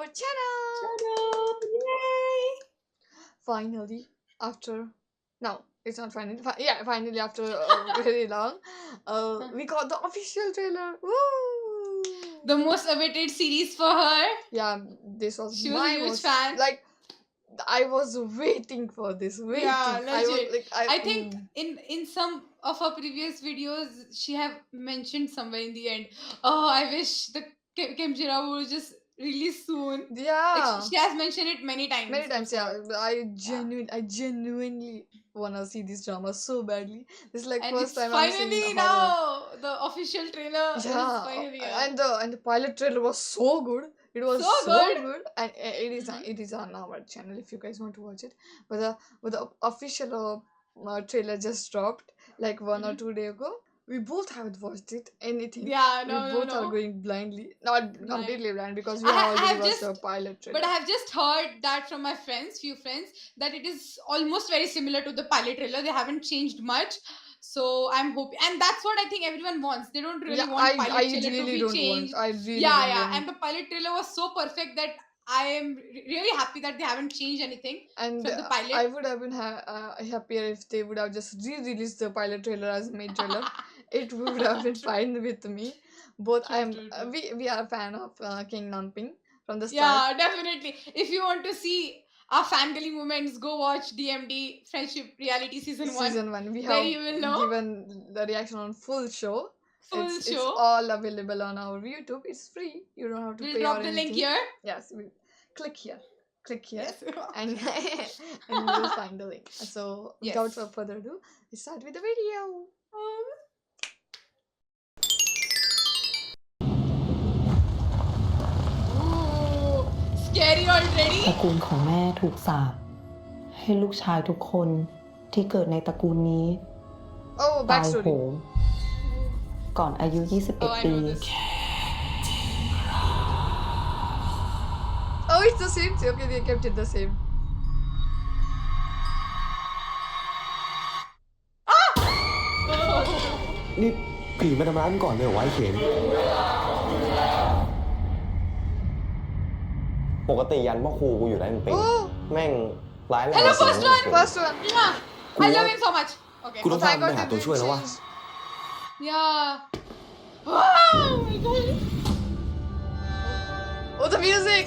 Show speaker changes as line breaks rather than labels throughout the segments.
our channel.
Yay!
Finally, after it's not finally. Finally after very long, we got the official trailer. Woo!
The most awaited series for her.
Yeah, this was
She was a
my
huge
most
fan.
like. I was waiting for this. Waiting.
Yeah,
I was
legit.
like,
I think in some of her previous videos, she have mentioned somewhere in the end, oh, I wish the Kim Jira would just release soon.
yeah.
Like, she has mentioned it many times.
Many times, yeah.
before.
I genuinely wanna see this drama so badly. This is like
And
first
it's
time I'm seeing
finally
horror.
now the official trailer is
Yeah,
finally out.
and the pilot trailer was so good. It was
So
so
good.
good, and it is on our channel if you guys want to watch it. But the official trailer just dropped like 1 or 2 days ago. We both haven't watched it. Anything.
Yeah,
We
no,
both are
no.
going blindly, not completely blind because we
I
have
have
already watched
just-
the pilot trailer.
But I have just heard that from my few friends, that it is almost very similar to the pilot trailer. They haven't changed much. So I'm hoping, and that's what I think everyone wants. They don't really want pilot
I
trailer
really
to be
don't
changed.
want. I really
Yeah,
don't
yeah.
want.
And the pilot trailer was so perfect that I am really happy that they haven't changed anything
And
from the pilot.
I would have been happier if they would have just re-released the pilot trailer as main trailer. It would have been fine with me. Both
True.
we are a fan of King Namping from the start.
Yeah, definitely. If you want to see our fangirly moments, go watch DMD Friendship Reality Season 1.
Season 1, we
There
have
you will know.
given the reaction on full show. It's
show.
all available on our YouTube. It's free. You don't have to
We'll
pay
drop
or
the link
anything.
here.
Yes, click here.
Yes.
and and you'll find the link. So
Yes.
without further ado, let's start with the video.
Ooh, scary already.
ตระกูลของแม่ถูกสาปให้ลูกชายทุกคนที่เกิดในตระกูลนี้
Oh,
ตายโห
backstory.
งก่อนอายุ
Oh, I
21 ปี
know this.
Oh, it's the same. Okay, they kept it the same.
Oh.
นี่ผีมาทำร้ายมึงก่อนเลยเหรอวะไอ้เข็มปกติยันพ่อครูกูอยู่ได้เป็นปี
Oh,
แม่งร้ายแรง
Hello,
สุด
first
เลย
one.
first one.
Yeah. I love him so much. Okay.
กูต้อง
Thank
พามึง
God
ไปหา
they
ตัว
didn't
ช่วยแล้ววะ
change.
Yeah. Wow. My God.
Oh, the music.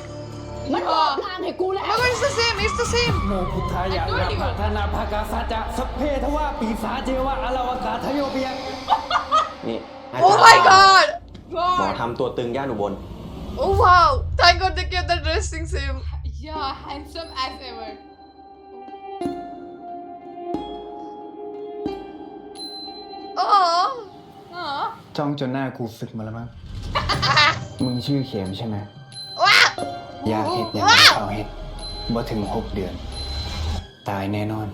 มันออกทางให้กูแล้ว
Oh my God, it's the same. It's the same.
โมพุทธายะ
I told
นา
you.
ภาธนาภากาสัจจะสัพเพทวาปีศาจเจวะอลาวกาทโยเปียง
นี่อาจารย์
Oh my God.
หมอ
God.
ทำตัวตึงย่านอุบล
Oh wow. Thank God they kept the dressing same.
Yeah, handsome as ever.
Oh.
จ้องจนหน้ากูสึกมาแล้วมั้ง มึงชื่อเข็มใช่ไหม
Wow.
อยากเห็ดอย่างเขาเห็ดบ่ถึง6 เดือน ตายแน่นอน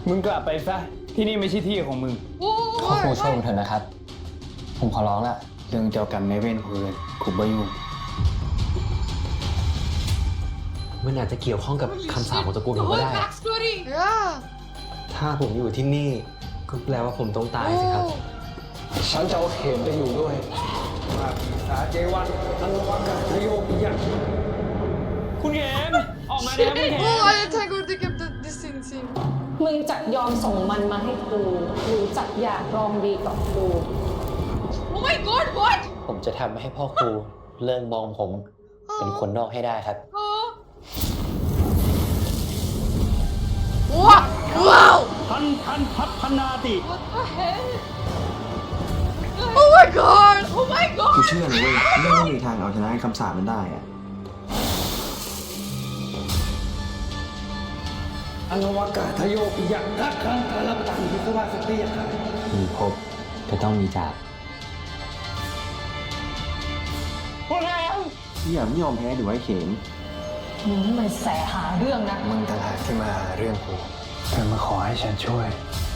มึงกลับไปซะ ที่นี่ไม่ใช่ที่ของมึง ขอ
Ooh.
ผู้โชคเถอะนะครับ ผมขอร้องละเรื่องเจ้ากรรมในายเวรของเรือนกูบ่ยุ่ง
มันอาจจะเกี่ยวข้องกับ
Holy
คำสาป
shit.
ของตระกูล
The
ผมก็
whole
ได้อะ
backstory.
Yeah.
ถ้าผมอยู่ที่นี่ ก็แปลว่าผมต้องตายสิครับ
Oh.
ฉันจะเอาเข็มไปอยู่ด้วยมาปีศาจเจวันอัลวักะทโยปิยะคุณเข็มออกมาได้แล้วคุณเข็ม
Oh, thank God they kept this scene same.
มึงจักยอมส่งมันมาให้กูหรือจักอยากลองดีกับกู
Oh my God, what?
ผมจะทำให้พ่อครูเลิกมองผมเป็นคนนอกให้ได้ครับ
Oh.
Wow. Wow.
พันพัฒนาติ
What the hell?
Oh my God.
Oh my
กู
God.
เชื่อเลยเว้ยไม่มีทางเอาชนะคำสาปมันได้อะ
อัลวักะทโยปิยะทักขันทารับตังพิศวาสติยะค่ะมีพบก็ต้องมีจากพวกแล้ว
พี่อย่าไม่ยอมแพ้ดิวะไอ้เข็ม
มึงนี่มันแสหาเรื่องนะ
มึงต่างหากที่มาหาเรื่องกูเธอมาขอให้ฉันช่วย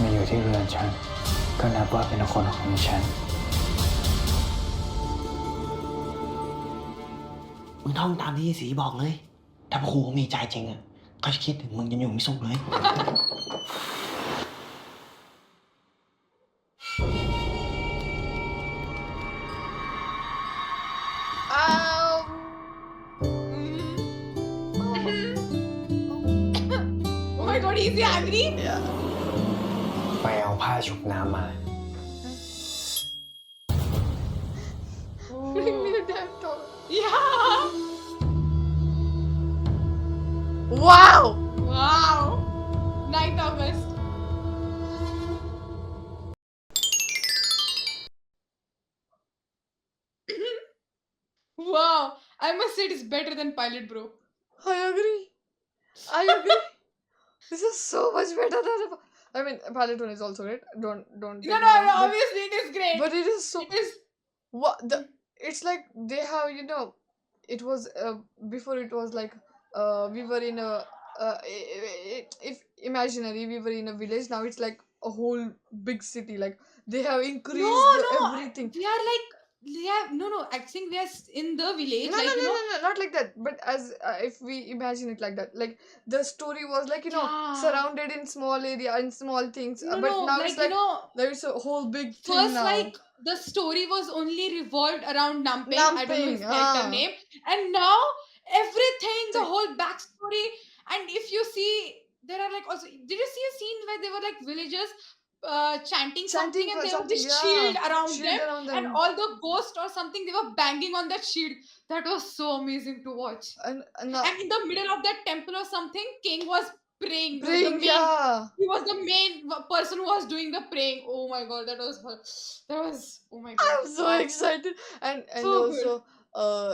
มาอยู่ที่เรือนฉัน ก็นับว่าเป็นคนของฉัน
มึงท่องตามที่สีบอกเลย ถ้าพ่อครูมีใจจริงอะ ก็คิดถึงมึงยังอยู่ไม่สุขเลย
Oh my god, is he angry?
Yeah.
ไปเอาผ้าชุบน้ำมา
Bring me a damn towel.
Yeah.
Wow.
Wow. Night August. Wow. I must say it is better than Pilot, bro.
I agree. I agree. This is so much better than. I mean, Pilot one is also great. Don't.
No,
take
no,
me wrong,
no.
but-
Obviously, it is great.
But it is so.
It is.
What the? It's like they have, it was before it was like we were in a if imaginary we were in a village. Now it's like a whole big city. Like they have increased
No.
everything.
We are like. Yeah, no. I think we are in the village.
No,
like,
no, no, no, not like that. But as if we imagine it like that, like the story was like
Yeah.
surrounded in small area and small things.
No,
But
no.
now
Like,
it's like there's a whole big thing
first,
now.
like, the story was only revolved around Namping. I don't know his
Namping,
character name. And now everything, the whole backstory. And if you see, there are like also. Did you see a scene where they were like villagers chanting something and
for
there was this
something,
shield
yeah.
around
Shield
them?
around
And
them.
all the ghosts or something, they were banging on that shield. That was so amazing to watch.
And now
And in the middle of that temple or something, King was praying. The
praying,
main-
yeah.
He was the main person who was doing the praying. Oh my god, that was oh my god.
I'm so excited. And
So good.
also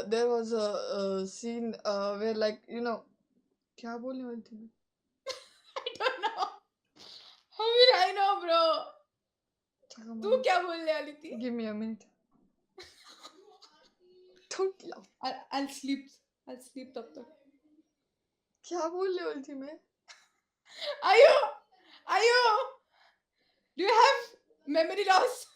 there was a scene where like क्या बोलने वाली थी मैं?
I don't know. How will I know, bro?
क्या
तू
बोलने-
क्या बोलने वाली थी?
Give me a minute. Don't laugh.
I'll sleep. I'll sleep तब तक.
क्या बोलने वाली थी मैं?
Are you? Do you have memory loss?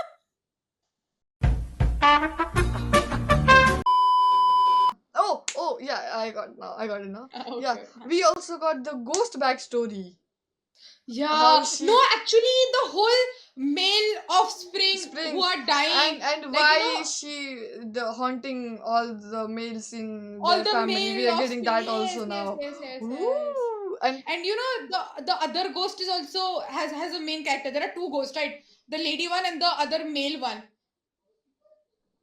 Oh yeah, I got it now.
Okay.
Yeah, we also got the ghost backstory.
Yeah.
How she-
No, actually, the whole male offspring
Spring.
who are dying.
And
like,
why she the haunting all the males in
all
their
the
family.
male
We are getting that
offspring.
also
Yes,
now.
Yes.
Ooh, and
And the other ghost is also has a main character. There are two ghosts, right? The lady one and the other male one.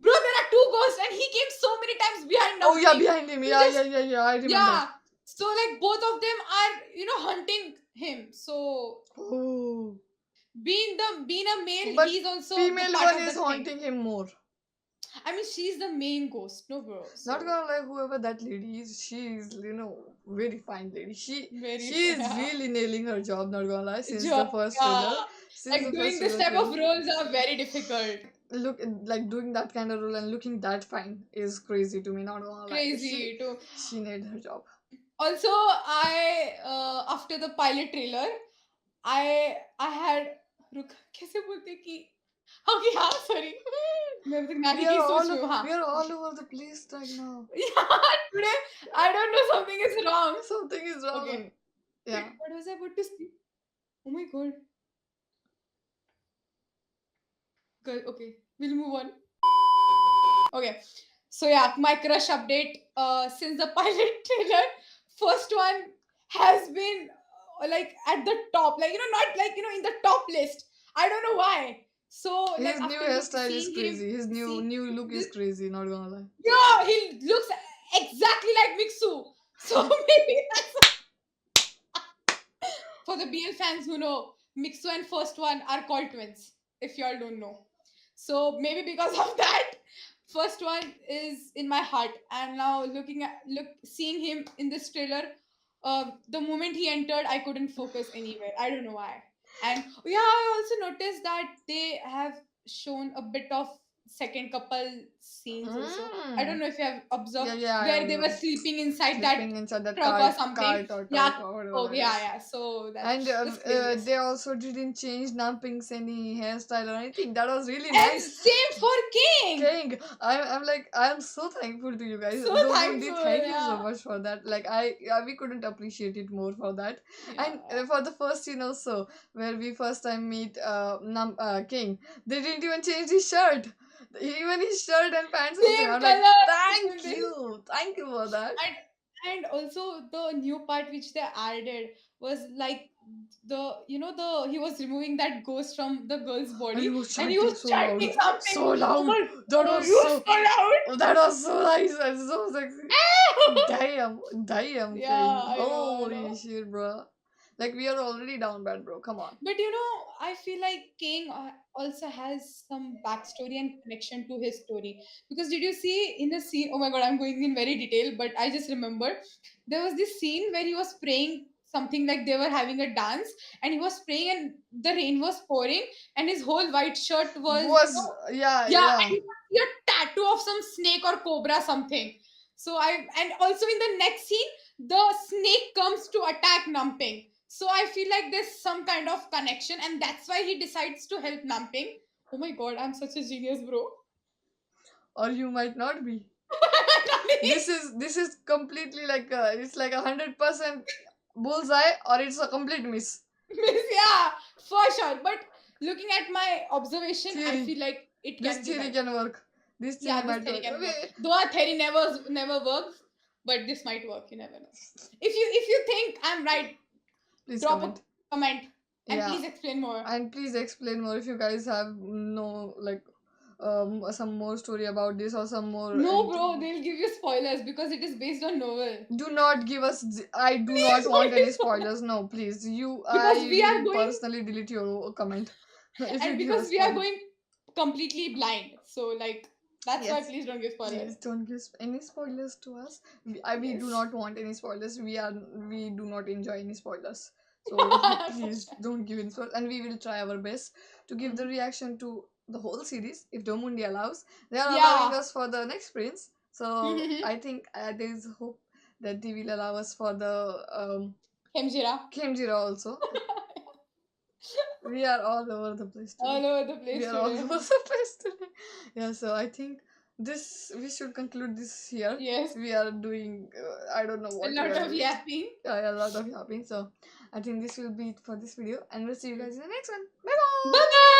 Bro, there are two ghosts, and he came so many times behind.
oh yeah,
Navneet.
behind him.
He
Yeah,
just-
yeah. I remember.
Yeah. So like both of them are hunting him. So
Oh,
being a male,
But
he's also
female
the part
one
of the
is
thing.
haunting him more.
I mean, she's the main ghost, no bro.
Not
so-
gonna lie, whoever that lady is, she is very fine lady. She
Very
is
yeah.
really nailing her job. Not gonna lie, since the
Job,
first
yeah.
trailer. Since
Like
the
doing
first
this
trailer
type of
trailer.
roles are very difficult.
Look like doing that kind of role and looking that fine is crazy to me. Not gonna lie,
Crazy too.
She nailed her job.
Also, I after the pilot trailer, I had रुक कैसे बोलते कि okay हाँ sorry मैं अभी तक नानी की सोच में हूँ हाँ
We are all over the place right now.
yeah today I don't know something is wrong.
Something is wrong.
Okay.
Yeah.
What was I about to say? Oh my god. Good. Okay, we'll move on. Okay, so yeah, my crush update. Since the pilot trailer, first one has been like at the top, like not like in the top list. I don't know why. So like
His new
after
hairstyle is
seeing him-
crazy. His new
seeing
look is
this-
crazy. Not gonna lie.
Yeah, he looks exactly like Mixu. So maybe that's for the BL fans who know, Mixu and first one are called twins. If y'all don't know, so maybe because of that, first one is in my heart. And now seeing him in this trailer, the moment he entered, I couldn't focus anywhere. I don't know why. And yeah, I also noticed that they have shown a bit of second couple scenes also. I don't know if you have observed
Yeah, yeah,
where
I
they were
know.
sleeping inside
Sleeping
that
inside that
truck or something.
cart or
Yeah.
truck or
Oh,
whatever it
yeah,
is.
yeah. So
And
that's crazy.
they also didn't change Namping's any hairstyle or anything. That was really
And
nice.
same for King.
King, I'm like, I'm so thankful to you guys.
So
Dogundi,
thankful,
thank you so
yeah.
much for that. Like, we couldn't appreciate it more for that. And
Yeah.
for the first scene also, where we first time meet King, they didn't even change his shirt. Even his shirt and pants also.
Same
I'm like,
color.
thank you for that.
And also the new part which they added was like the he was removing that ghost from the girl's
And
body
he was
and he
chanting
was
so
chanting
loud,
something.
so
Oh
loud.
my
That
God,
was
you were
so,
so loud.
that was so nice and so sexy. Damn, King.
Yeah, I know, I
Holy
know.
shit, bro. Like, we are already down bad, bro. Come on.
But I feel like King also has some backstory and connection to his story. Because did you see in the scene? Oh my god, I'm going in very detail, but I just remember there was this scene where he was praying something like they were having a dance and he was praying and the rain was pouring and his whole white shirt was,
Yeah,
yeah,
yeah.
and you could see a tattoo of some snake or cobra something. And also in the next scene, the snake comes to attack Namping. So I feel like there's some kind of connection, and that's why he decides to help Namping. Oh my god, I'm such a genius, bro.
Or you might not be. This is completely like it's like 100% bullseye, or it's a complete miss.
Yeah, for sure. But looking at my observation, I
Theory.
feel like it
This
can be
theory
right.
can work. This theory
Yeah, this
might
theory
work.
can work.
Wait.
Though our theory never works, but this might work. You never know. If you think I'm right,
Please
drop
comment.
a comment and
Yeah.
please explain more.
And please explain more if you guys have some more story about this or some more.
No, bro, they'll give you spoilers because it is based on novel.
Do not give us. I do
Please
not
don't
want any
give
spoilers. No, please.
Because
I
we are
will
going
personally delete your comment if you
and
give
because
us
we are
spoilers.
going completely blind. So like that's why
Yes.
please don't give spoilers.
Please don't give any spoilers to us. We do
Yes.
not want any spoilers. We do not enjoy any spoilers. So please don't give any spoilers. And we will try our best to give the reaction to the whole series if Domundi allows. They are allowing
Yeah.
us for the next prince. So I think there is hope that they will allow us for the
Hemjira.
Kimjira also. We are all over the place today.
All over the place
We are all
today.
over the place today. Yeah, so I think we should conclude this here.
Yes.
We are doing I don't know
A
what we
lot
are
of
doing.
yapping.
Yeah, a lot of yapping. So I think this will be it for this video, and we'll see you guys in the next one. Bye bye.
Bye bye.